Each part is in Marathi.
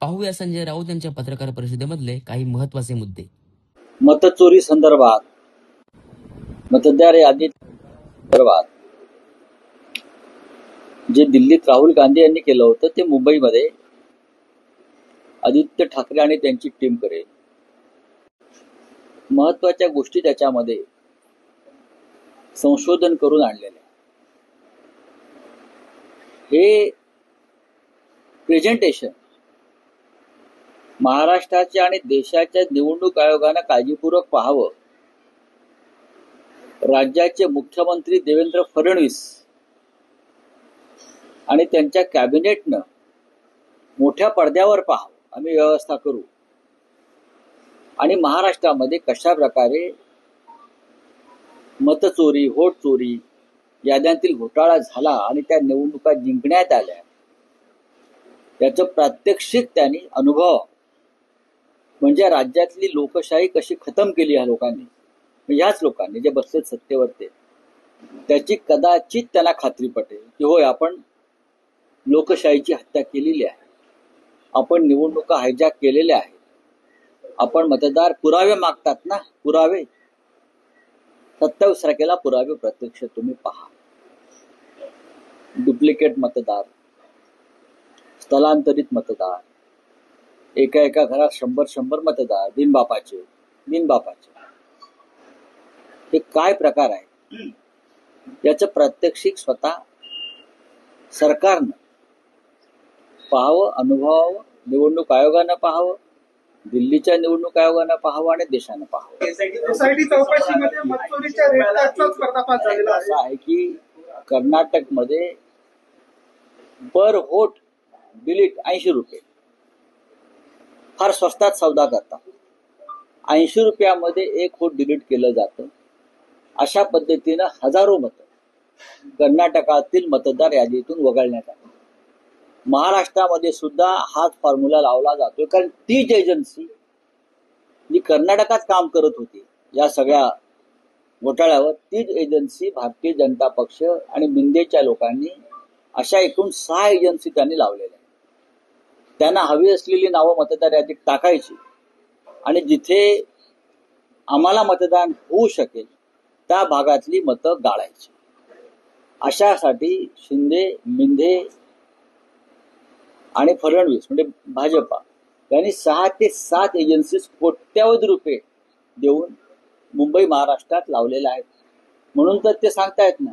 पाहूया संजय राऊत यांच्या पत्रकार परिषदेमधले काही महत्वाचे मुद्दे. मतचोरी संदर्भात, मतदार यादी संदर्भात जे दिल्लीत राहुल गांधी यांनी केलं होतं ते मुंबईमध्ये आदित्य ठाकरे आणि त्यांची टीम करेल. महत्वाच्या गोष्टी त्याच्यामध्ये संशोधन करून आणलेले. हे प्रेझेंटेशन महाराष्ट्राच्या आणि देशाच्या निवडणूक आयोगानं काळजीपूर्वक पाहावं. राज्याचे मुख्यमंत्री देवेंद्र फडणवीस आणि त्यांच्या कॅबिनेटनं मोठ्या पडद्यावर पाहावं. आम्ही व्यवस्था करू आणि महाराष्ट्रामध्ये कशा प्रकारे मतचोरी, व्होट चोरी, याद्यांतील घोटाळा झाला आणि त्या निवडणुका जिंकण्यात आल्या याचं प्रात्यक्षिक त्यांनी अनुभव, म्हणजे राज्यातली लोकशाही कशी खतम केली ह्या लोकांनी, ह्याच लोकांनी जे बसलेत सत्तेवर ते, त्याची कदाचित त्यांना खात्री पटेल की होय आपण लोकशाहीची हत्या केलेली आहे, आपण निवडणुका हायजॅक केलेल्या आहेत. आपण मतदार पुरावे मागतात ना, पुरावे 27 तारखेला पुरावे प्रत्यक्ष तुम्ही पहा. डुप्लिकेट मतदार, स्थलांतरित मतदार, एका एका घरात 100 मतदार, बिनबापाचे. हे काय प्रकार आहे याचं प्रात्यक्षिक स्वतः सरकारनं पाहावं, अनुभवावं, निवडणूक आयोगानं पाहावं, दिल्लीच्या निवडणूक आयोगानं पाहावं आणि देशानं पाहावं. असं आहे की कर्नाटकमध्ये पर व्होट डिलीट 80 रुपये, फार स्वस्तात सौदा करतात. 80 रुपयामध्ये एक व्होट डिलीट केलं जातं. अशा पद्धतीनं हजारो मतं कर्नाटकातील मतदार यादीतून वगळण्यात आली. महाराष्ट्रामध्ये सुद्धा हाच फॉर्म्युला लावला जातोय, कारण तीच एजन्सी जी कर्नाटकात काम करत होती या सगळ्या घोटाळ्यावर, तीच एजन्सी भारतीय जनता पक्ष आणि मिंदेच्या लोकांनी, अशा एकूण 6 एजन्सी त्यांनी लावलेल्या. त्यांना हवी असलेली नावं मतदार यादीत टाकायची आणि जिथे आम्हाला मतदान होऊ शकेल त्या भागातली मतं गाळायची. अशासाठी शिंदे, मिंदे आणि फडणवीस म्हणजे भाजपा यांनी 6 ते 7 एजन्सीज कोट्यावधी रुपये देऊन मुंबई महाराष्ट्रात लावलेल्या आहेत. म्हणून तर ते सांगतायत ना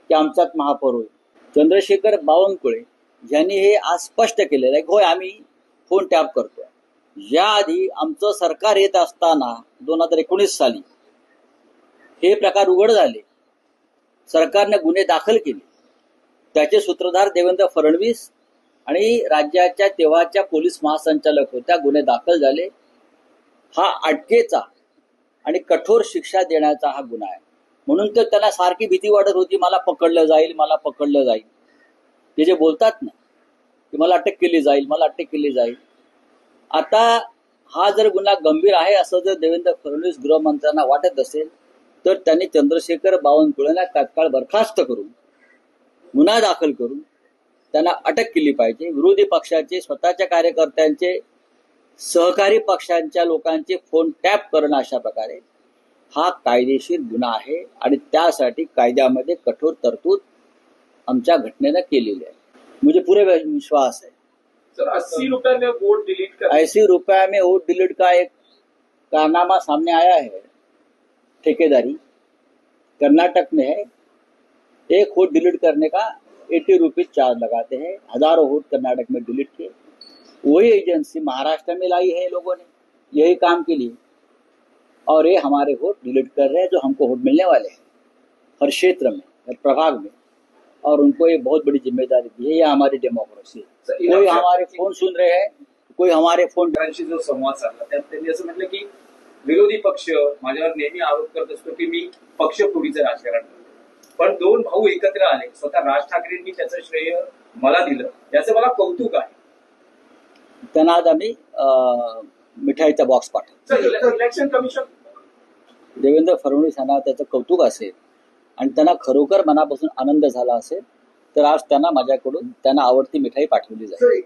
की आमचाच महापौर होईल. चंद्रशेखर बावनकुळे यांनी हे आज स्पष्ट केलेलं आहे. होय, आम्ही फोन टॅप करतोय. याआधी आमचं सरकार येत असताना 2019 साली हे प्रकार उघड झाले. सरकारने गुन्हे दाखल केले. त्याचे सूत्रधार देवेंद्र फडणवीस आणि राज्याच्या तेव्हाच्या पोलीस महासंचालक होत्या. गुन्हे दाखल झाले. हा अटकेचा आणि कठोर शिक्षा देण्याचा हा गुन्हा आहे. म्हणून तर त्यांना सारखी भीती वाटत होती, मला पकडलं जाईल. ते जे बोलतात ना की मला अटक केली जाईल. आता हा जर गुन्हा गंभीर आहे असं जर देवेंद्र फडणवीस गृहमंत्र्यांना वाटत असेल तर त्यांनी चंद्रशेखर बावनकुळेंना तात्काळ बरखास्त करून गुन्हा दाखल करून त्यांना अटक केली पाहिजे. विरोधी पक्षाचे, स्वतःच्या कार्यकर्त्यांचे, सहकारी पक्षांच्या लोकांचे फोन टॅप करणं अशा प्रकारे हा कायदेशीर गुन्हा आहे आणि त्यासाठी कायद्यामध्ये कठोर तरतूद आमच्या घटनेनं केलेली आहे. मुझे पूरे विश्वास है. सर, 80 रुपये में वोट डिलीट कर 80 रुपये में वोट डिलीट का एक कारनामा सामने आया है. ठेकेदारी कर्नाटक में है. एक वोट डिलीट करने का 80 रुपीज चार्ज लगाते हैं. हजारों वोट कर्नाटक में डिलीट किए. वही एजेंसी महाराष्ट्र में लाई है लोगों ने यही काम के लिए, और ये हमारे वोट डिलीट कर रहे हैं जो हमको वोट मिलने वाले हैं हर क्षेत्र में, हर प्रभाग में, और उनको ये बहुत बड़ी जिम्मेदारी दी है. ये हमारी डेमोक्रेसी है. कोई हमारे फोन सुन रहे हैं, कोई हमारे फोन. जो संवाद साधला त्यात त्यांनी असं म्हटलं की विरोधी पक्ष माझ्यावर नेहमी आरोप करत असतो की मी पक्षफोडीचं राजकारण करतो, पण 2 भाऊ एकत्र आले. स्वतः राज ठाकरेंनी त्याचं श्रेय मला दिलं, याचं मला कौतुक आहे. त्यांना आज आम्ही मिठाईचा बॉक्स पाठवतो. इलेक्शन कमिशन देवेंद्र फडणवीस यांना त्याचं कौतुक असेल आणि त्यांना खरोखर मनापासून आनंद झाला असेल तर आज त्यांना माझ्याकडून त्यांना आवडती मिठाई पाठवली जाईल.